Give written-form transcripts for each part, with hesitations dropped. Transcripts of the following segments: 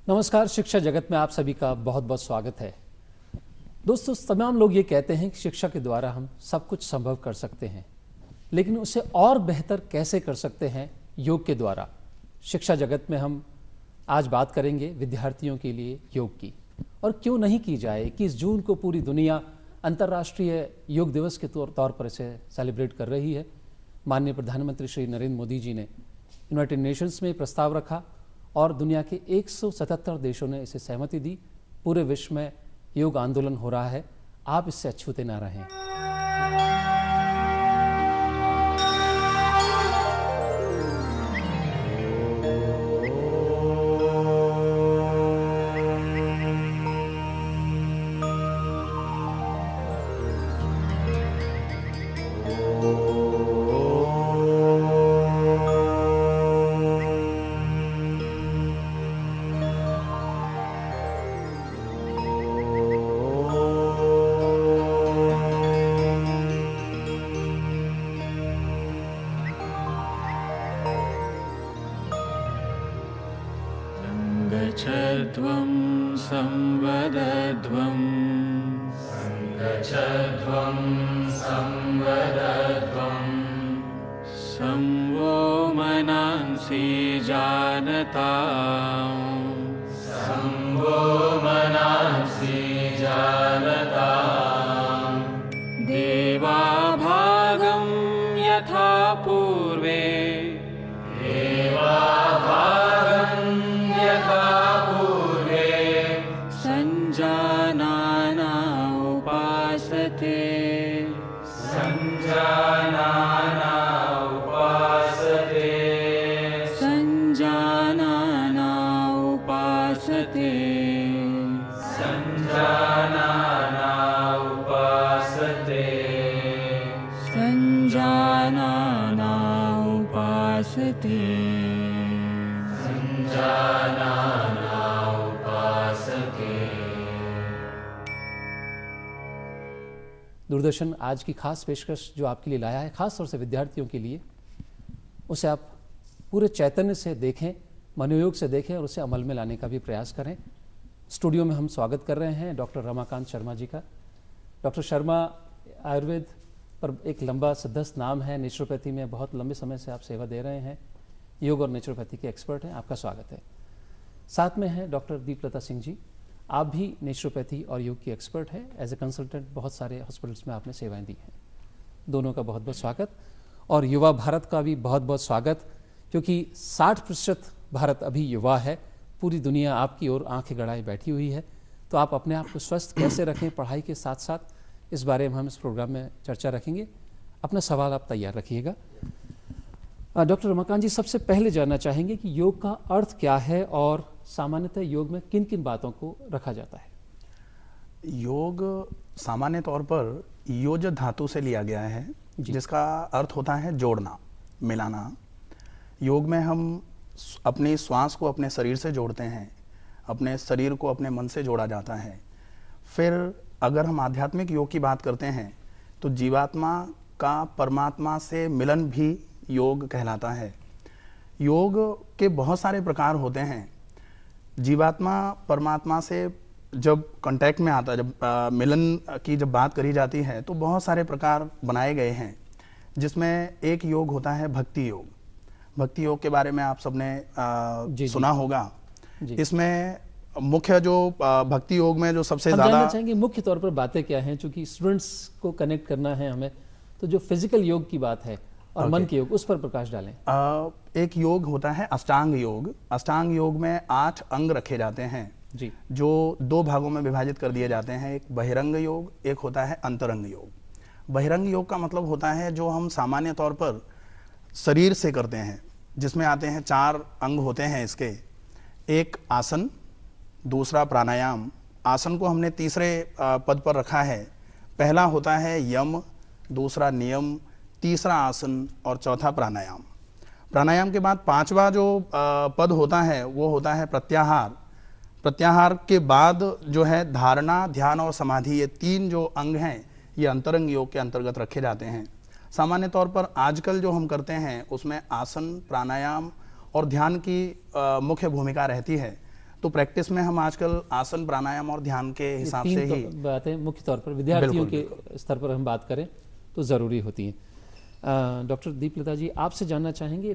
नमस्कार। शिक्षा जगत में आप सभी का बहुत बहुत स्वागत है। दोस्तों, तमाम लोग ये कहते हैं कि शिक्षा के द्वारा हम सब कुछ संभव कर सकते हैं, लेकिन उसे और बेहतर कैसे कर सकते हैं? योग के द्वारा। शिक्षा जगत में हम आज बात करेंगे विद्यार्थियों के लिए योग की, और क्यों नहीं की जाए। 21 जून को पूरी दुनिया अंतर्राष्ट्रीय योग दिवस के तौर पर इसे सेलिब्रेट कर रही है। माननीय प्रधानमंत्री श्री नरेंद्र मोदी जी ने यूनाइटेड नेशंस में प्रस्ताव रखा और दुनिया के 177 देशों ने इसे सहमति दी। पूरे विश्व में योग आंदोलन हो रहा है। आप इससे अछूते ना रहें। गच्छध्वं संवदध्वं संवो मनांसि जानताम् देवा भागं यथा पूर्वे संजानाना उपासते दूरदर्शन आज की खास पेशकश जो आपके लिए लाया है, खास तौर से विद्यार्थियों के लिए, उसे आप पूरे चैतन्य से देखें, मनोयोग से देखें और उसे अमल में लाने का भी प्रयास करें। स्टूडियो में हम स्वागत कर रहे हैं डॉक्टर रमाकांत शर्मा जी का। डॉक्टर शर्मा आयुर्वेद पर एक लंबा सिद्धस्त नाम है। नेचुरोपैथी में बहुत लंबे समय से आप सेवा दे रहे हैं। योग और नेचुरोपैथी के एक्सपर्ट हैं। आपका स्वागत है। साथ में है डॉक्टर दीपलता सिंह जी। आप भी नेचुरोपैथी और योग की एक्सपर्ट हैं। एज ए कंसल्टेंट बहुत सारे हॉस्पिटल्स में आपने सेवाएं दी हैं। दोनों का बहुत बहुत स्वागत। और युवा भारत का भी बहुत बहुत स्वागत, क्योंकि 60% भारत अभी युवा है। पूरी दुनिया आपकी ओर आंखें गड़ाए बैठी हुई है। तो आप अपने आप को स्वस्थ कैसे रखें पढ़ाई के साथ साथ, इस बारे में हम इस प्रोग्राम में चर्चा रखेंगे। अपना सवाल आप तैयार रखिएगा। डॉक्टर रमाकांत जी, सबसे पहले जानना चाहेंगे कि योग का अर्थ क्या है और सामान्यतः योग में किन किन बातों को रखा जाता है? योग सामान्य तौर पर योज धातु से लिया गया है, जिसका अर्थ होता है जोड़ना, मिलाना। योग में हम अपनी श्वास को अपने शरीर से जोड़ते हैं, अपने शरीर को अपने मन से जोड़ा जाता है। फिर अगर हम आध्यात्मिक योग की बात करते हैं तो जीवात्मा का परमात्मा से मिलन भी योग कहलाता है। योग के बहुत सारे प्रकार होते हैं। जीवात्मा परमात्मा से जब कांटेक्ट में आता है, जब मिलन की जब बात करी जाती है, तो बहुत सारे प्रकार बनाए गए हैं, जिसमें एक योग होता है भक्ति योग। भक्ति योग के बारे में आप सबने सुना होगा। इसमें मुख्य जो भक्ति योग में जो सबसे ज्यादा जानना चाहेंगे मुख्य तौर पर बातें क्या हैं, क्योंकि स्टूडेंट्स को कनेक्ट करना है हमें। तो जो फिजिकल योग की बात है और मन के योग, उस पर प्रकाश डालें। एक योग होता है अष्टांग योग। अष्टांग योग में 8 अंग रखे जाते हैं जी, जो 2 भागों में विभाजित कर दिए जाते हैं। एक बहिरंग योग, एक होता है अंतरंग योग। बहिरंग योग का मतलब होता है जो हम सामान्य तौर पर शरीर से करते हैं, जिसमें आते हैं 4 अंग होते हैं इसके। एक आसन, दूसरा प्राणायाम। आसन को हमने तीसरे पद पर रखा है। पहला होता है यम, दूसरा नियम, तीसरा आसन और चौथा प्राणायाम। प्राणायाम के बाद 5वां जो पद होता है वो होता है प्रत्याहार। प्रत्याहार के बाद जो है धारणा, ध्यान और समाधि, ये 3 जो अंग हैं ये अंतरंग योग के अंतर्गत रखे जाते हैं। सामान्य तौर पर आजकल जो हम करते हैं उसमें आसन, प्राणायाम और ध्यान की मुख्य भूमिका रहती है। तो प्रैक्टिस में हम आजकल आसन, प्राणायाम और ध्यान के हिसाब से ही बातें मुख्य तौर पर विद्यार्थियों के स्तर पर हम बात करें तो ज़रूरी होती हैं। डॉक्टर दीपलता जी, आपसे जानना चाहेंगे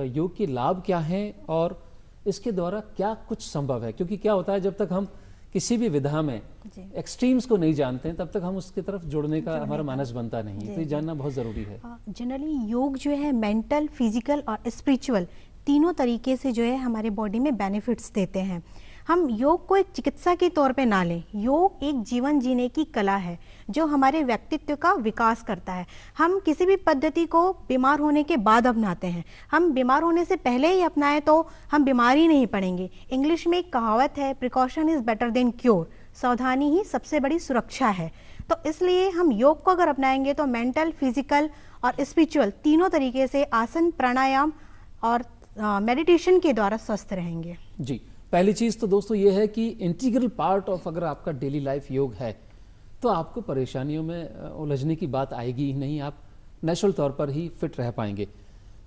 योग के लाभ क्या हैं और इसके द्वारा क्या कुछ संभव है, क्योंकि क्या होता है जब तक हम किसी भी विधा में एक्सट्रीम्स को नहीं जानते हैं तब तक हम उसकी तरफ जुड़ने का हमारा मानस बनता नहीं है, तो ये जानना बहुत ज़रूरी है। जनरली योग जो है मेंटल, फिजिकल और स्पिरिचुअल तीनों तरीके से जो है हमारे बॉडी में बेनिफिट्स देते हैं। हम योग को एक चिकित्सा के तौर पे ना लें, योग एक जीवन जीने की कला है जो हमारे व्यक्तित्व का विकास करता है। हम किसी भी पद्धति को बीमार होने के बाद अपनाते हैं, हम बीमार होने से पहले ही अपनाएं तो हम बीमार ही नहीं पड़ेंगे। इंग्लिश में एक कहावत है, precaution is better than cure, सावधानी ही सबसे बड़ी सुरक्षा है। तो इसलिए हम योग को अगर अपनाएंगे तो मेंटल, फिजिकल और स्पिरिचुअल तीनों तरीके से आसन, प्राणायाम और मेडिटेशन के द्वारा स्वस्थ रहेंगे। जी, पहली चीज तो दोस्तों ये है कि इंटीग्रल पार्ट ऑफ अगर आपका डेली लाइफ योग है तो आपको परेशानियों में उलझने की बात आएगी ही नहीं, आप नेचुरल तौर पर ही फिट रह पाएंगे।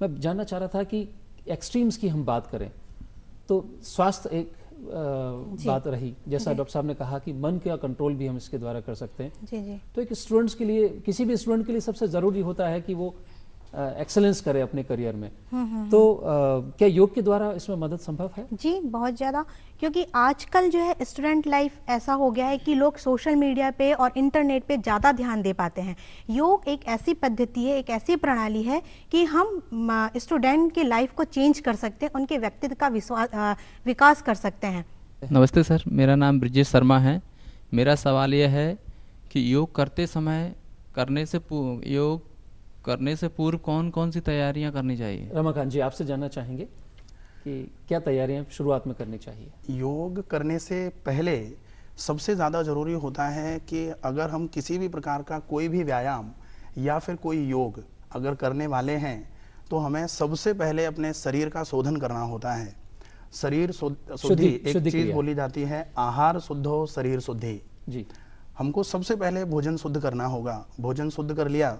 मैं जानना चाह रहा था कि एक्सट्रीम्स की हम बात करें तो स्वास्थ्य एक बात रही, जैसा डॉक्टर साहब ने कहा कि मन का कंट्रोल भी हम इसके द्वारा कर सकते हैं। जी। तो एक स्टूडेंट्स के लिए, किसी भी स्टूडेंट के लिए सबसे ज़रूरी होता है कि वो एक्सेलेंस करे अपने करियर में। तो क्या योग के द्वारा इसमें मदद संभव है? जी, बहुत ज़्यादा, क्योंकि आजकल जो है स्टूडेंट लाइफ ऐसा हो गया है कि लोग सोशल मीडिया पे और इंटरनेट पे ज़्यादा ध्यान दे पाते हैं। योग एक ऐसी पद्धति है, एक ऐसी प्रणाली है कि हम स्टूडेंट की लाइफ को चेंज कर सकते हैं, उनके व्यक्तित्व का विकास कर सकते हैं। नमस्ते सर, मेरा नाम ब्रिजेश शर्मा है। मेरा सवाल यह है कि योग करते समय योग करने से पूर्व कौन कौन सी तैयारियां करनी चाहिए? रमाकांत जी, आपसे जानना चाहेंगे कि क्या तैयारियां शुरुआत में करनी चाहिए? योग करने से पहले सबसे ज़्यादा ज़रूरी होता है कि अगर हम किसी भी प्रकार का कोई भी व्यायाम या फिर कोई योग अगर करने वाले हैं तो हमें सबसे पहले अपने शरीर का शोधन करना होता है। शरीर शुद्धि एक चीज़ बोली जाती है, आहार शुद्ध हो शरीर शुद्धि। जी, हमको सबसे पहले भोजन शुद्ध करना होगा। भोजन शुद्ध कर लिया,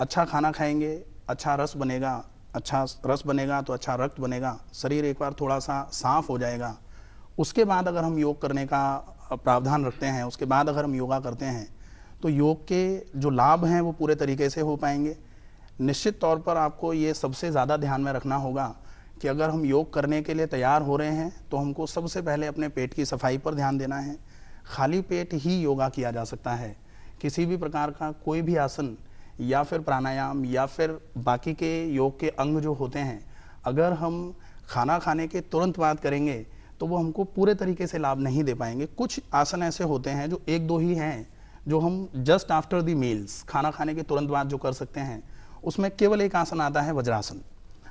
अच्छा खाना खाएंगे, अच्छा रस बनेगा, अच्छा रस बनेगा तो अच्छा रक्त बनेगा, शरीर एक बार थोड़ा सा साफ हो जाएगा। उसके बाद अगर हम योग करने का प्रावधान रखते हैं, उसके बाद अगर हम योगा करते हैं तो योग के जो लाभ हैं वो पूरे तरीके से हो पाएंगे। निश्चित तौर पर आपको ये सबसे ज़्यादा ध्यान में रखना होगा कि अगर हम योग करने के लिए तैयार हो रहे हैं तो हमको सबसे पहले अपने पेट की सफाई पर ध्यान देना है। खाली पेट ही योगा किया जा सकता है। किसी भी प्रकार का कोई भी आसन या फिर प्राणायाम या फिर बाकी के योग के अंग जो होते हैं, अगर हम खाना खाने के तुरंत बाद करेंगे तो वो हमको पूरे तरीके से लाभ नहीं दे पाएंगे। कुछ आसन ऐसे होते हैं जो एक दो ही हैं जो हम जस्ट आफ्टर द मील्स, खाना खाने के तुरंत बाद जो कर सकते हैं। उसमें केवल एक आसन आता है वज्रासन।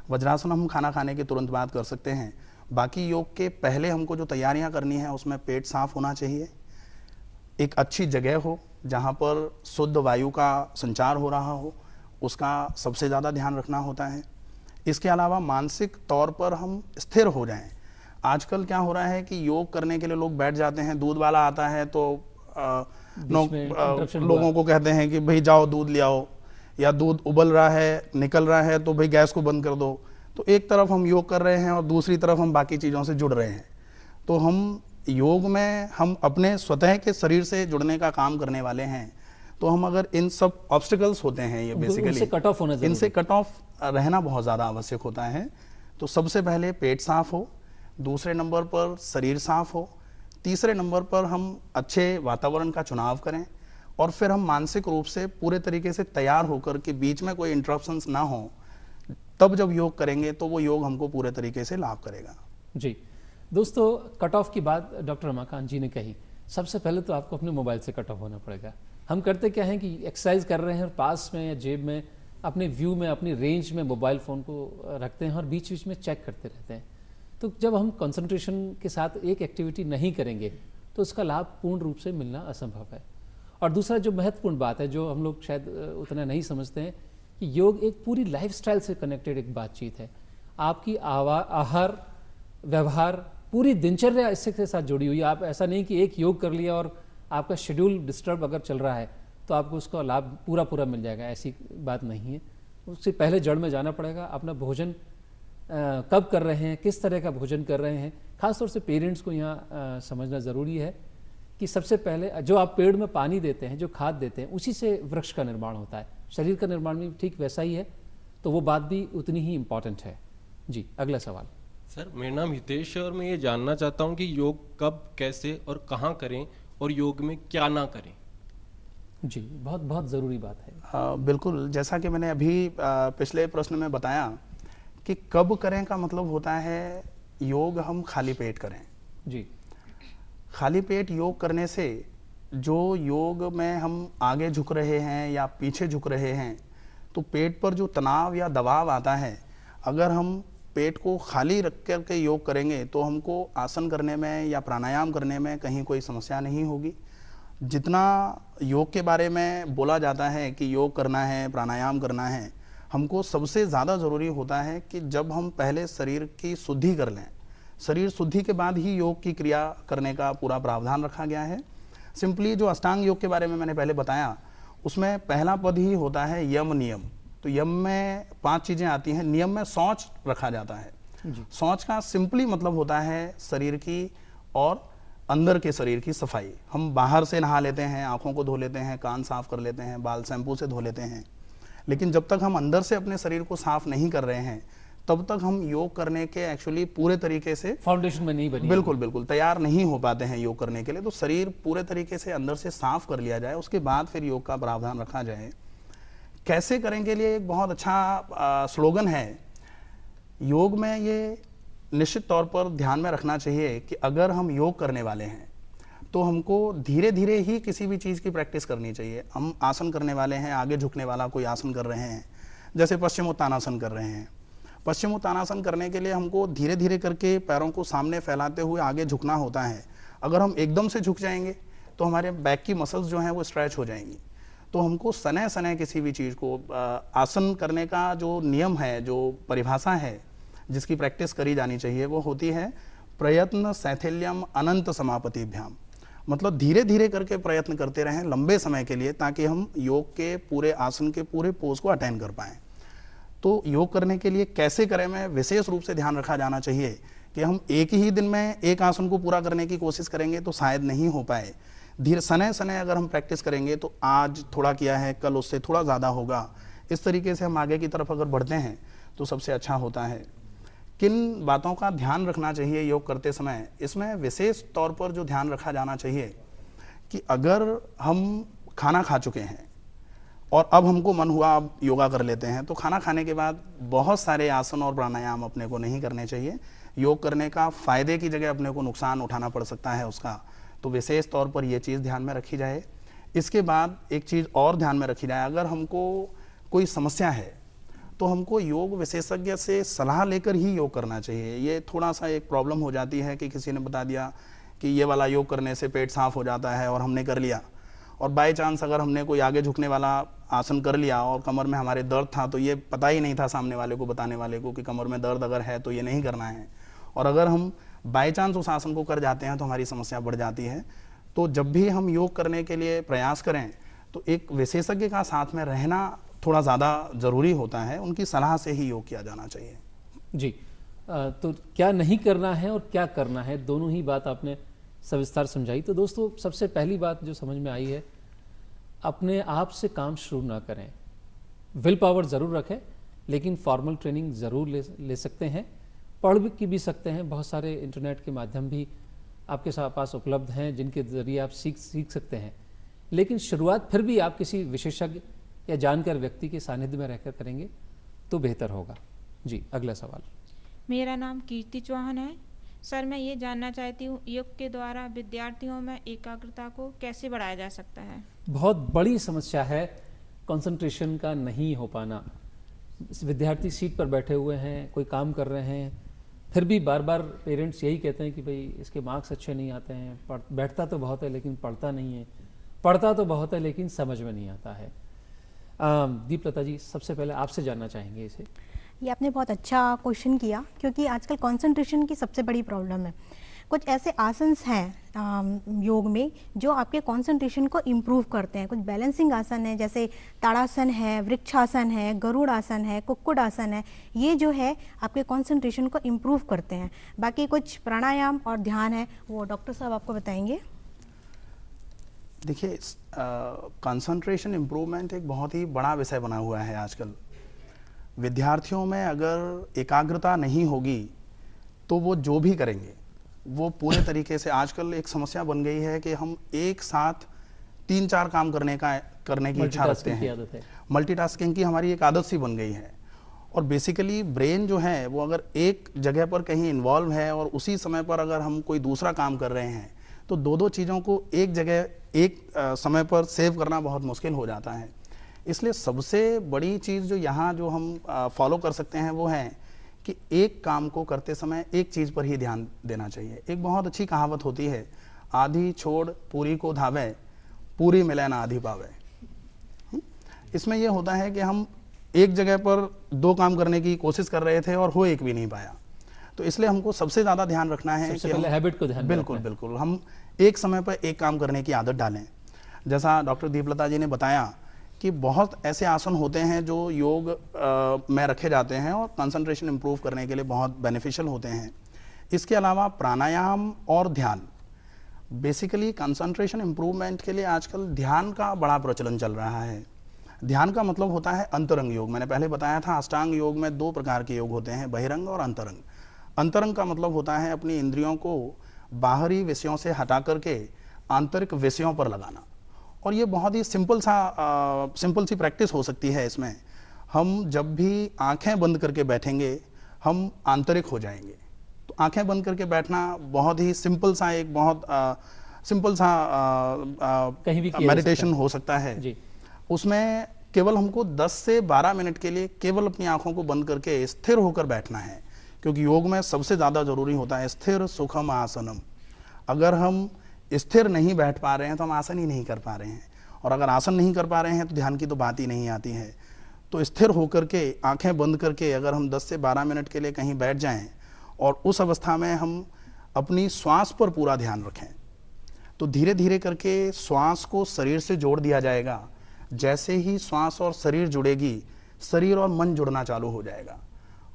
वज्रासन हम खाना खाने के तुरंत बाद कर सकते हैं। बाकी योग के पहले हमको जो तैयारियां करनी है उसमें पेट साफ होना चाहिए, एक अच्छी जगह हो जहाँ पर शुद्ध वायु का संचार हो रहा हो, उसका सबसे ज़्यादा ध्यान रखना होता है। इसके अलावा मानसिक तौर पर हम स्थिर हो जाएं। आजकल क्या हो रहा है कि योग करने के लिए लोग बैठ जाते हैं, दूध वाला आता है तो लोगों को कहते हैं कि भाई जाओ दूध ले आओ, या दूध उबल रहा है, निकल रहा है तो भाई गैस को बंद कर दो। तो एक तरफ हम योग कर रहे हैं और दूसरी तरफ हम बाकी चीज़ों से जुड़ रहे हैं। तो हम योग में हम अपने स्वतः के शरीर से जुड़ने का काम करने वाले हैं। तो हम अगर इन सब ऑब्स्टिकल्स होते हैं, ये बेसिकली इनसे कट ऑफ रहना बहुत ज़्यादा आवश्यक होता है। तो सबसे पहले पेट साफ हो, दूसरे नंबर पर शरीर साफ हो, तीसरे नंबर पर हम अच्छे वातावरण का चुनाव करें और फिर हम मानसिक रूप से पूरे तरीके से तैयार होकर के बीच में कोई इंटरप्शंस ना हो, तब जब योग करेंगे तो वो योग हमको पूरे तरीके से लाभ करेगा। जी दोस्तों, कट ऑफ की बात डॉक्टर रमाकांत जी ने कही। सबसे पहले तो आपको अपने मोबाइल से कट ऑफ होना पड़ेगा। हम करते क्या हैं कि एक्सरसाइज कर रहे हैं और पास में या जेब में, अपने व्यू में, अपनी रेंज में मोबाइल फ़ोन को रखते हैं और बीच बीच में चेक करते रहते हैं। तो जब हम कंसंट्रेशन के साथ एक एक्टिविटी नहीं करेंगे तो उसका लाभ पूर्ण रूप से मिलना असंभव है। और दूसरा जो महत्वपूर्ण बात है, जो हम लोग शायद उतना नहीं समझते हैं, कि योग एक पूरी लाइफस्टाइल से कनेक्टेड एक बातचीत है। आपकी आहार, व्यवहार, पूरी दिनचर्या इससे के साथ जुड़ी हुई है। आप ऐसा नहीं कि एक योग कर लिया और आपका शेड्यूल डिस्टर्ब अगर चल रहा है तो आपको उसका लाभ पूरा मिल जाएगा, ऐसी बात नहीं है। उससे पहले जड़ में जाना पड़ेगा। अपना भोजन कब कर रहे हैं, किस तरह का भोजन कर रहे हैं। खासतौर से पेरेंट्स को यहाँ समझना ज़रूरी है कि सबसे पहले जो आप पेड़ में पानी देते हैं, जो खाद देते हैं, उसी से वृक्ष का निर्माण होता है। शरीर का निर्माण भी ठीक वैसा ही है, तो वो बात भी उतनी ही इम्पॉर्टेंट है। जी, अगला सवाल। सर, मेरा नाम हितेश है और मैं ये जानना चाहता हूँ कि योग कब, कैसे और कहाँ करें और योग में क्या ना करें। जी, बहुत बहुत ज़रूरी बात है। बिल्कुल, जैसा कि मैंने अभी पिछले प्रश्न में बताया कि कब करें का मतलब होता है योग हम खाली पेट करें। जी, खाली पेट योग करने से जो योग में हम आगे झुक रहे हैं या पीछे झुक रहे हैं, तो पेट पर जो तनाव या दबाव आता है, अगर हम पेट को खाली रख करके योग करेंगे तो हमको आसन करने में या प्राणायाम करने में कहीं कोई समस्या नहीं होगी। जितना योग के बारे में बोला जाता है कि योग करना है, प्राणायाम करना है, हमको सबसे ज़्यादा ज़रूरी होता है कि जब हम पहले शरीर की शुद्धि कर लें, शरीर शुद्धि के बाद ही योग की क्रिया करने का पूरा प्रावधान रखा गया है। सिंपली जो अष्टांग योग के बारे में मैंने पहले बताया, उसमें पहला पद ही होता है यम नियम। तो यम में 5 चीज़ें आती हैं। नियम में शौच रखा जाता है। शौच का सिंपली मतलब होता है शरीर की और अंदर के शरीर की सफाई। हम बाहर से नहा लेते हैं, आंखों को धो लेते हैं, कान साफ कर लेते हैं, बाल शैम्पू से धो लेते हैं, लेकिन जब तक हम अंदर से अपने शरीर को साफ नहीं कर रहे हैं तब तक हम योग करने के एक्चुअली पूरे तरीके से फाउंडेशन में नहीं बनी, बिल्कुल बिल्कुल तैयार नहीं हो पाते हैं योग करने के लिए। तो शरीर पूरे तरीके से अंदर से साफ कर लिया जाए, उसके बाद फिर योग का प्रावधान रखा जाए। कैसे करें के लिए एक बहुत अच्छा स्लोगन है योग में। ये निश्चित तौर पर ध्यान में रखना चाहिए कि अगर हम योग करने वाले हैं तो हमको धीरे धीरे ही किसी भी चीज़ की प्रैक्टिस करनी चाहिए। हम आसन करने वाले हैं, आगे झुकने वाला कोई आसन कर रहे हैं, जैसे पश्चिमोत्तानासन कर रहे हैं। पश्चिमोत्तानासन करने के लिए हमको धीरे धीरे करके पैरों को सामने फैलाते हुए आगे झुकना होता है। अगर हम एकदम से झुक जाएंगे तो हमारे बैक की मसल्स जो हैं वो स्ट्रेच हो जाएंगी। तो हमको सने सने किसी भी चीज़ को आसन करने का जो नियम है, जो परिभाषा है जिसकी प्रैक्टिस करी जानी चाहिए, वो होती है प्रयत्न शैथिल्यम अनंत समापतिभ्याम। मतलब धीरे धीरे करके प्रयत्न करते रहें लंबे समय के लिए, ताकि हम योग के पूरे आसन के पूरे पोज को अटेन कर पाएँ। तो योग करने के लिए कैसे करें में विशेष रूप से ध्यान रखा जाना चाहिए कि हम एक ही दिन में एक आसन को पूरा करने की कोशिश करेंगे तो शायद नहीं हो पाए। धीरे सने सने अगर हम प्रैक्टिस करेंगे तो आज थोड़ा किया है, कल उससे थोड़ा ज़्यादा होगा। इस तरीके से हम आगे की तरफ अगर बढ़ते हैं तो सबसे अच्छा होता है। किन बातों का ध्यान रखना चाहिए योग करते समय? इसमें विशेष तौर पर जो ध्यान रखा जाना चाहिए कि अगर हम खाना खा चुके हैं और अब हमको मन हुआ अब योगा कर लेते हैं, तो खाना खाने के बाद बहुत सारे आसन और प्राणायाम अपने को नहीं करने चाहिए। योग करने का फ़ायदे की जगह अपने को नुकसान उठाना पड़ सकता है उसका। तो विशेष तौर पर ये चीज़ ध्यान में रखी जाए। इसके बाद एक चीज़ और ध्यान में रखी जाए, अगर हमको कोई समस्या है तो हमको योग विशेषज्ञ से सलाह लेकर ही योग करना चाहिए। ये थोड़ा सा एक प्रॉब्लम हो जाती है कि किसी ने बता दिया कि ये वाला योग करने से पेट साफ हो जाता है और हमने कर लिया, और बाय चांस अगर हमने कोई आगे झुकने वाला आसन कर लिया और कमर में हमारे दर्द था, तो ये पता ही नहीं था सामने वाले को, बताने वाले को, कि कमर में दर्द अगर है तो ये नहीं करना है। और अगर हम बाय चांस उस आसन को कर जाते हैं तो हमारी समस्या बढ़ जाती है। तो जब भी हम योग करने के लिए प्रयास करें तो एक विशेषज्ञ का साथ में रहना थोड़ा ज़्यादा ज़रूरी होता है। उनकी सलाह से ही योग किया जाना चाहिए। जी, तो क्या नहीं करना है और क्या करना है, दोनों ही बात आपने सविस्तार समझाई। तो दोस्तों, सबसे पहली बात जो समझ में आई है, अपने आप से काम शुरू ना करें। विल पावर ज़रूर रखें, लेकिन फॉर्मल ट्रेनिंग ज़रूर ले सकते हैं, पढ़ भी सकते हैं। बहुत सारे इंटरनेट के माध्यम भी आपके पास उपलब्ध हैं जिनके ज़रिए आप सीख सकते हैं। लेकिन शुरुआत फिर भी आप किसी विशेषज्ञ या जानकार व्यक्ति के सानिध्य में रहकर करेंगे तो बेहतर होगा। जी, अगला सवाल। मेरा नाम कीर्ति चौहान है। सर, मैं ये जानना चाहती हूँ, योग के द्वारा विद्यार्थियों में एकाग्रता को कैसे बढ़ाया जा सकता है? बहुत बड़ी समस्या है कंसंट्रेशन का नहीं हो पाना। विद्यार्थी सीट पर बैठे हुए हैं, कोई काम कर रहे हैं, फिर भी बार बार पेरेंट्स यही कहते हैं कि भाई इसके मार्क्स अच्छे नहीं आते हैं, बैठता तो बहुत है लेकिन पढ़ता नहीं है, पढ़ता तो बहुत है लेकिन समझ में नहीं आता है। दीपलता जी, सबसे पहले आपसे जानना चाहेंगे इसे। ये आपने बहुत अच्छा क्वेश्चन किया, क्योंकि आजकल कंसंट्रेशन की सबसे बड़ी प्रॉब्लम है। कुछ ऐसे आसन्स हैं योग में जो आपके कंसंट्रेशन को इम्प्रूव करते हैं। कुछ बैलेंसिंग आसन है, जैसे ताड़ासन है, वृक्षासन है, गरुड़ आसन है, कुक्कुट आसन है। ये जो है आपके कंसंट्रेशन को इम्प्रूव करते हैं। बाकी कुछ प्राणायाम और ध्यान है, वो डॉक्टर साहब आपको बताएंगे। देखिए, कंसंट्रेशन इम्प्रूवमेंट एक बहुत ही बड़ा विषय बना हुआ है आजकल। विद्यार्थियों में अगर एकाग्रता नहीं होगी तो वो जो भी करेंगे वो पूरे तरीके से, आजकल एक समस्या बन गई है कि हम एक साथ 3-4 काम करने की इच्छा रखते हैं। मल्टीटास्किंग की हमारी एक आदत सी बन गई है। और बेसिकली ब्रेन जो है वो अगर एक जगह पर कहीं इन्वॉल्व है और उसी समय पर अगर हम कोई दूसरा काम कर रहे हैं तो दो चीज़ों को एक जगह एक समय पर सेव करना बहुत मुश्किल हो जाता है। इसलिए सबसे बड़ी चीज़ जो यहाँ जो हम फॉलो कर सकते हैं वो है कि एक काम को करते समय एक चीज़ पर ही ध्यान देना चाहिए। एक बहुत अच्छी कहावत होती है, आधी छोड़ पूरी को धावे, पूरी मिले ना आधी पावे। इसमें यह होता है कि हम एक जगह पर 2 काम करने की कोशिश कर रहे थे और हो एक भी नहीं पाया। तो इसलिए हमको सबसे ज़्यादा ध्यान रखना है कि हम हैबिट को ध्यान बिल्कुल हम एक समय पर एक काम करने की आदत डालें। जैसा डॉक्टर दीपलता जी ने बताया कि बहुत ऐसे आसन होते हैं जो योग में रखे जाते हैं और कंसंट्रेशन इंप्रूव करने के लिए बहुत बेनिफिशियल होते हैं। इसके अलावा प्राणायाम और ध्यान, बेसिकली कंसंट्रेशन इंप्रूवमेंट के लिए आजकल ध्यान का बड़ा प्रचलन चल रहा है। ध्यान का मतलब होता है अंतरंग योग। मैंने पहले बताया था अष्टांग योग में 2 प्रकार के योग होते हैं, बहिरंग और अंतरंग। अंतरंग का मतलब होता है अपनी इंद्रियों को बाहरी विषयों से हटा करके आंतरिक विषयों पर लगाना। और ये बहुत ही सिंपल सी प्रैक्टिस हो सकती है। इसमें हम जब भी आंखें बंद करके बैठेंगे हम आंतरिक हो जाएंगे। तो आंखें बंद करके बैठना बहुत ही सिंपल सा मेडिटेशन हो सकता है जी। उसमें केवल हमको 10 से 12 मिनट के लिए केवल अपनी आंखों को बंद करके स्थिर होकर बैठना है, क्योंकि योग में सबसे ज़्यादा जरूरी होता है स्थिर सुखम आसनम। अगर हम स्थिर नहीं बैठ पा रहे हैं तो हम आसन ही नहीं कर पा रहे हैं, और अगर आसन नहीं कर पा रहे हैं तो ध्यान की तो बात ही नहीं आती है। तो स्थिर होकर के आंखें बंद करके अगर हम 10 से 12 मिनट के लिए कहीं बैठ जाएं और उस अवस्था में हम अपनी श्वास पर पूरा ध्यान रखें, तो धीरे धीरे करके श्वास को शरीर से जोड़ दिया जाएगा। जैसे ही श्वास और शरीर जुड़ेगी, शरीर और मन जुड़ना चालू हो जाएगा,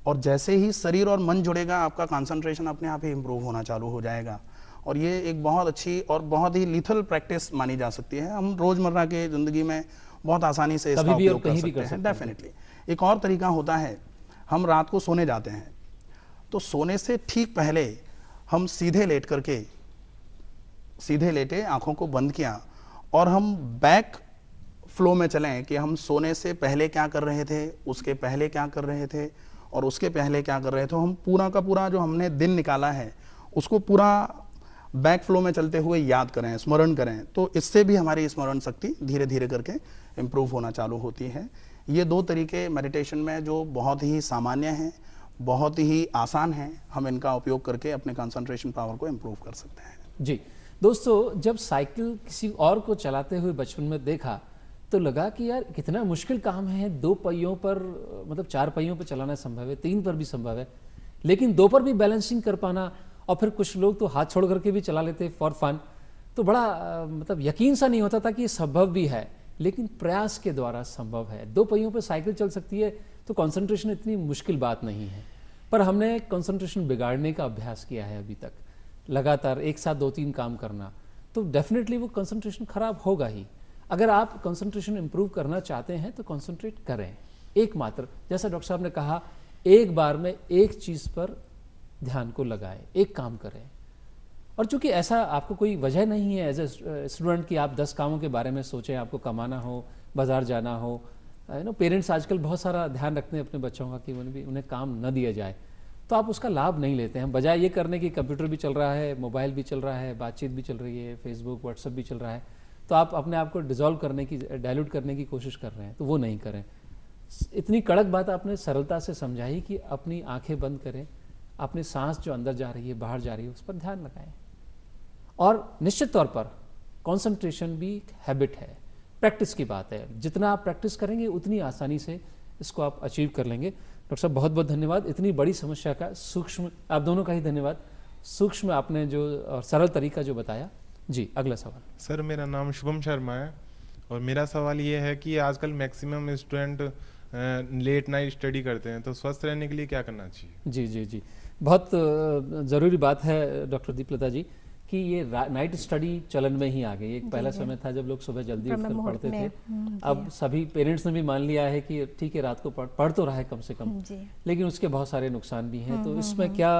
और जैसे ही शरीर और मन जुड़ेगा आपका कंसंट्रेशन अपने आप ही इम्प्रूव होना चालू हो जाएगा। और ये एक बहुत अच्छी और बहुत ही लीथल प्रैक्टिस मानी जा सकती है। हम रोजमर्रा के जिंदगी में बहुत आसानी से इसका उपयोग कर सकते हैं। डेफिनेटली। एक और तरीका होता है, हम रात को सोने जाते हैं तो सोने से ठीक पहले हम सीधे लेटे आंखों को बंद किया और हम बैक फ्लो में चलें कि हम सोने से पहले क्या कर रहे थे, उसके पहले क्या कर रहे थे और उसके पहले क्या कर रहे थे। हम पूरा का पूरा जो हमने दिन निकाला है उसको पूरा बैक फ्लो में चलते हुए याद करें, स्मरण करें। तो इससे भी हमारी स्मरण शक्ति धीरे धीरे करके इम्प्रूव होना चालू होती है। ये 2 तरीके मेडिटेशन में जो बहुत ही सामान्य हैं, बहुत ही आसान हैं, हम इनका उपयोग करके अपने कंसंट्रेशन पावर को इम्प्रूव कर सकते हैं। जी दोस्तों, जब साइकिल किसी और को चलाते हुए बचपन में देखा तो लगा कि यार कितना मुश्किल काम है। 2 पहियों पर, मतलब 4 पहियों पर चलाना संभव है, 3 पर भी संभव है, लेकिन 2 पर भी बैलेंसिंग कर पाना, और फिर कुछ लोग तो हाथ छोड़ करके भी चला लेते फॉर फन। तो बड़ा मतलब यकीन सा नहीं होता था कि ये संभव भी है, लेकिन प्रयास के द्वारा संभव है। 2 पहियों पर साइकिल चल सकती है तो कंसंट्रेशन इतनी मुश्किल बात नहीं है। पर हमने कंसंट्रेशन बिगाड़ने का अभ्यास किया है अभी तक, लगातार एक साथ 2-3 काम करना, तो डेफिनेटली वो कंसंट्रेशन खराब होगा ही। अगर आप कंसंट्रेशन इंप्रूव करना चाहते हैं तो कंसंट्रेट करें एकमात्र, जैसा डॉक्टर साहब ने कहा, एक बार में एक चीज पर ध्यान को लगाएं, एक काम करें। और चूंकि ऐसा आपको कोई वजह नहीं है एज ए स्टूडेंट कि आप 10 कामों के बारे में सोचें, आपको कमाना हो, बाजार जाना हो, पेरेंट्स आजकल बहुत सारा ध्यान रखते हैं अपने बच्चों का कि उन्हें काम न दिया जाए, तो आप उसका लाभ नहीं लेते हैं। बजाय ये करने की कंप्यूटर भी चल रहा है, मोबाइल भी चल रहा है, बातचीत भी चल रही है, फेसबुक व्हाट्सएप भी चल रहा है, तो आप अपने आप को डिसॉल्व करने की, डाइल्यूट करने की कोशिश कर रहे हैं, तो वो नहीं करें। इतनी कड़क बात आपने सरलता से समझाई कि अपनी आंखें बंद करें, अपनी सांस जो अंदर जा रही है बाहर जा रही है उस पर ध्यान लगाएं। और निश्चित तौर पर कंसंट्रेशन भी एक हैबिट है, प्रैक्टिस की बात है। जितना आप प्रैक्टिस करेंगे उतनी आसानी से इसको आप अचीव कर लेंगे। डॉक्टर साहब बहुत बहुत धन्यवाद, इतनी बड़ी समस्या का सूक्ष्म, आप दोनों का ही धन्यवाद, सूक्ष्म आपने जो और सरल तरीका जो बताया। जी, अगला सवाल। सर, मेरा नाम शुभम शर्मा है और मेरा सवाल ये है कि आजकल maximum student let night study करते हैं, तो स्वस्थ रहने के लिए क्या करना चाहिए? जी जी जी, बहुत ज़रूरी बात है डॉक्टर दीपलता जी कि ये नाइट स्टडी चलन में ही आ गई। एक पहला समय था जब लोग सुबह जल्दी उठकर पढ़ते थे, अब सभी पेरेंट्स ने भी मान लिया है कि ठीक है रात को पढ़ तो रहा है कम से कम, लेकिन उसके बहुत सारे नुकसान भी हैं। तो इसमें क्या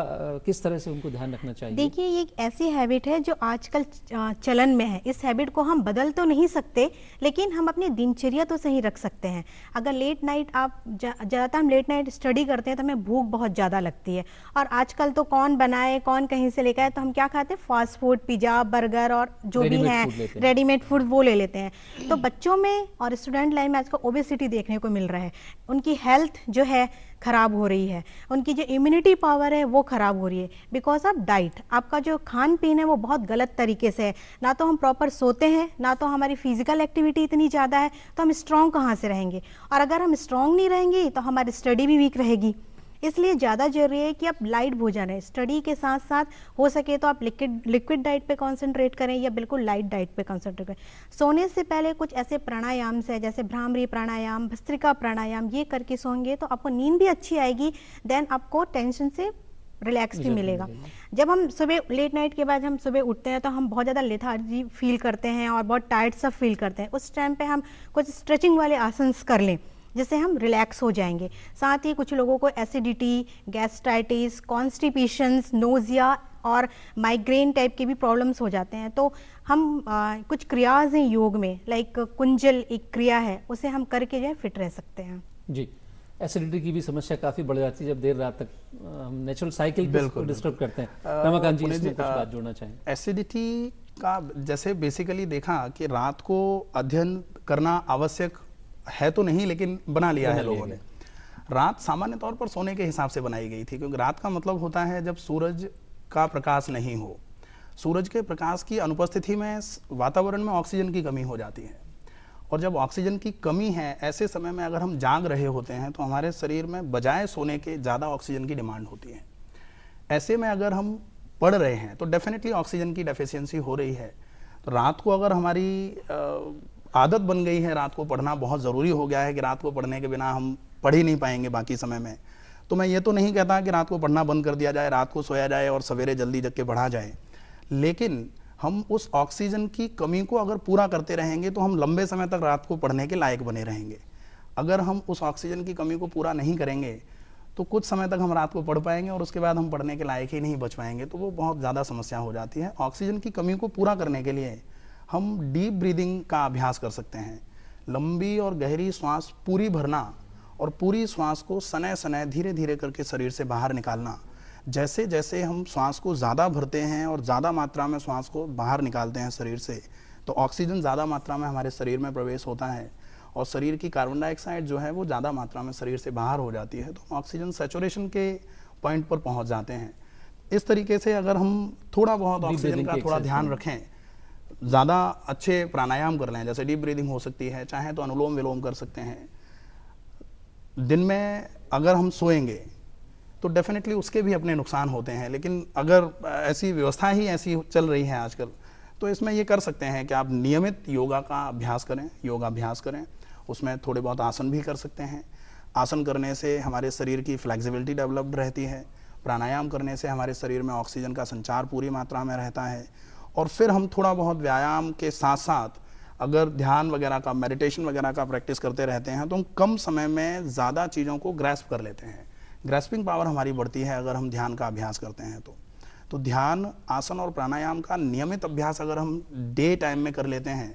किस तरह से उनको ध्यान रखना चाहिए? देखिए, ये एक ऐसी हैबिट है जो आजकल चलन में है। इस हैबिट को हम बदल तो नहीं सकते, लेकिन हम अपनी दिनचर्या तो सही रख सकते हैं। अगर लेट नाइट आप ज़्यादातर हम लेट नाइट स्टडी करते हैं तो हमें भूख बहुत ज़्यादा लगती है, और आजकल तो कौन बनाए कौन कहीं से लेकर आए, तो हम क्या खाते हैं, फास्ट फूड, पिज्जा, बर्गर और जो भी है रेडीमेड फूड वो ले लेते हैं। तो बच्चों में और स्टूडेंट लाइन में आजकल ओबेसिटी देखने को मिल रहा है। उनकी हेल्थ जो है खराब हो रही है, उनकी जो इम्यूनिटी पावर है वो खराब हो रही है बिकॉज ऑफ डाइट। आपका जो खान पीन है वो बहुत गलत तरीके से है। ना तो हम प्रॉपर सोते हैं, ना तो हमारी फिजिकल एक्टिविटी इतनी ज़्यादा है, तो हम स्ट्रॉन्ग कहाँ से रहेंगे? और अगर हम स्ट्रॉन्ग नहीं रहेंगे तो हमारी स्टडी भी वीक रहेगी। इसलिए ज़्यादा जरूरी है कि आप लाइट भोजन है, स्टडी के साथ साथ हो सके तो आप लिक्विड डाइट पे कंसंट्रेट करें या बिल्कुल लाइट डाइट पे कंसंट्रेट करें। सोने से पहले कुछ ऐसे प्राणायाम है जैसे भ्रामरी प्राणायाम, भस्त्रिका प्राणायाम, ये करके सोएंगे तो आपको नींद भी अच्छी आएगी, देन आपको टेंशन से रिलैक्स भी मिलेगा। जब हम सुबह लेट नाइट के बाद हम सुबह उठते हैं तो हम बहुत ज़्यादा लेथार्जी फील करते हैं और बहुत टायर्ड सा फील करते हैं। उस टाइम पे हम कुछ स्ट्रेचिंग वाले आसन कर लें जिससे हम रिलैक्स हो जाएंगे। साथ ही कुछ लोगों को एसिडिटी, गैस्ट्राइटिस, कॉन्स्टिपेशंस, नोजिया और माइग्रेन टाइप के भी प्रॉब्लम्स हो जाते हैं। तो हम कुछ क्रियाज हैं योग में, लाइक कुंजल एक क्रिया है, उसे हम करके जो है फिट रह सकते हैं। जी, एसिडिटी की भी समस्या काफ़ी बढ़ जाती है जब देर रात तक हम नेचुरल साइकिल को डिस्टर्ब करते हैं। रमाकांत जी, इसमें कुछ बात जोड़ना चाहें? एसिडिटी का जैसे बेसिकली देखा कि रात को अध्ययन करना आवश्यक है तो नहीं, लेकिन बना लिया है लोगों ने। रात सामान्य तौर पर सोने के हिसाब से बनाई गई थी, क्योंकि रात का मतलब होता है जब सूरज का प्रकाश नहीं हो। सूरज के प्रकाश की अनुपस्थिति में वातावरण में ऑक्सीजन की कमी हो जाती है, और जब ऑक्सीजन की कमी है ऐसे समय में अगर हम जाग रहे होते हैं तो हमारे शरीर में बजाय सोने के ज़्यादा ऑक्सीजन की डिमांड होती है। ऐसे में अगर हम पढ़ रहे हैं तो डेफिनेटली ऑक्सीजन की डेफिशिएंसी हो रही है। तो रात को अगर हमारी आदत बन गई है, रात को पढ़ना बहुत ज़रूरी हो गया है कि रात को पढ़ने के बिना हम पढ़ ही नहीं पाएंगे बाकी समय में, तो मैं ये तो नहीं कहता कि रात को पढ़ना बंद कर दिया जाए, रात को सोया जाए और सवेरे जल्दी जग के पढ़ा जाए, लेकिन हम उस ऑक्सीजन की कमी को अगर पूरा करते रहेंगे तो हम लंबे समय तक रात को पढ़ने के लायक बने रहेंगे। अगर हम उस ऑक्सीजन की कमी को पूरा नहीं करेंगे तो कुछ समय तक हम रात को पढ़ पाएंगे और उसके बाद हम पढ़ने के लायक ही नहीं बच पाएंगे, तो वो बहुत ज़्यादा समस्या हो जाती है। ऑक्सीजन की कमी को पूरा करने के लिए हम डीप ब्रीदिंग का अभ्यास कर सकते हैं। लंबी और गहरी श्वास पूरी भरना और पूरी श्वास को सनय सनय धीरे धीरे करके शरीर से बाहर निकालना। जैसे जैसे हम श्वास को ज़्यादा भरते हैं और ज़्यादा मात्रा में श्वास को बाहर निकालते हैं शरीर से, तो ऑक्सीजन ज़्यादा मात्रा में हमारे शरीर में प्रवेश होता है और शरीर की कार्बन डाइऑक्साइड जो है वो ज़्यादा मात्रा में शरीर से बाहर हो जाती है, तो ऑक्सीजन सैचुरेशन के पॉइंट पर पहुँच जाते हैं। इस तरीके से अगर हम थोड़ा बहुत ऑक्सीजन का थोड़ा ध्यान रखें, ज़्यादा अच्छे प्राणायाम कर लें, जैसे डीप ब्रीदिंग हो सकती है, चाहे तो अनुलोम विलोम कर सकते हैं। दिन में अगर हम सोएंगे तो डेफिनेटली उसके भी अपने नुकसान होते हैं, लेकिन अगर ऐसी व्यवस्था ही ऐसी चल रही है आजकल, तो इसमें ये कर सकते हैं कि आप नियमित योगा का अभ्यास करें, योगाभ्यास करें। उसमें थोड़े बहुत आसन भी कर सकते हैं। आसन करने से हमारे शरीर की फ्लेक्सिबिलिटी डेवलप्ड रहती है। प्राणायाम करने से हमारे शरीर में ऑक्सीजन का संचार पूरी मात्रा में रहता है। और फिर हम थोड़ा बहुत व्यायाम के साथ साथ अगर ध्यान वगैरह का, मेडिटेशन वगैरह का प्रैक्टिस करते रहते हैं तो हम कम समय में ज़्यादा चीज़ों को ग्रैस्प कर लेते हैं। ग्रैस्पिंग पावर हमारी बढ़ती है अगर हम ध्यान का अभ्यास करते हैं तो ध्यान, आसन और प्राणायाम का नियमित अभ्यास अगर हम डे टाइम में कर लेते हैं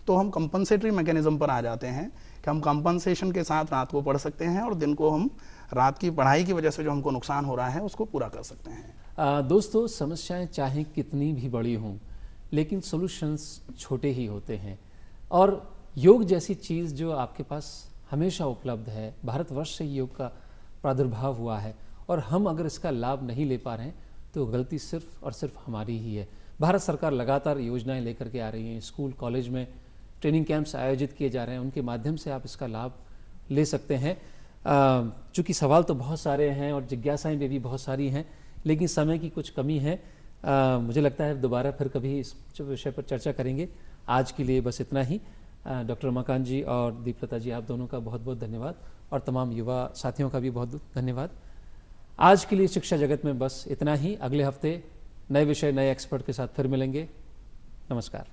तो हम कंपनसेटरी मैकेनिज्म पर आ जाते हैं कि हम कंपनसेशन के साथ रात को पढ़ सकते हैं और दिन को हम रात की पढ़ाई की वजह से जो हमको नुकसान हो रहा है उसको पूरा कर सकते हैं। दोस्तों, समस्याएं चाहे कितनी भी बड़ी हों लेकिन सॉल्यूशंस छोटे ही होते हैं, और योग जैसी चीज़ जो आपके पास हमेशा उपलब्ध है, भारतवर्ष से योग का प्रादुर्भाव हुआ है और हम अगर इसका लाभ नहीं ले पा रहे हैं तो गलती सिर्फ और सिर्फ हमारी ही है। भारत सरकार लगातार योजनाएं लेकर के आ रही है, स्कूल कॉलेज में ट्रेनिंग कैंप्स आयोजित किए जा रहे हैं, उनके माध्यम से आप इसका लाभ ले सकते हैं। चूँकि सवाल तो बहुत सारे हैं और जिज्ञासाएं भी बहुत सारी हैं, लेकिन समय की कुछ कमी है। मुझे लगता है दोबारा फिर कभी इस विषय पर चर्चा करेंगे। आज के लिए बस इतना ही। डॉक्टर रमाकांत जी और दीपलता जी, आप दोनों का बहुत बहुत धन्यवाद और तमाम युवा साथियों का भी बहुत बहुत धन्यवाद। आज के लिए शिक्षा जगत में बस इतना ही। अगले हफ्ते नए विषय, नए एक्सपर्ट के साथ फिर मिलेंगे। नमस्कार।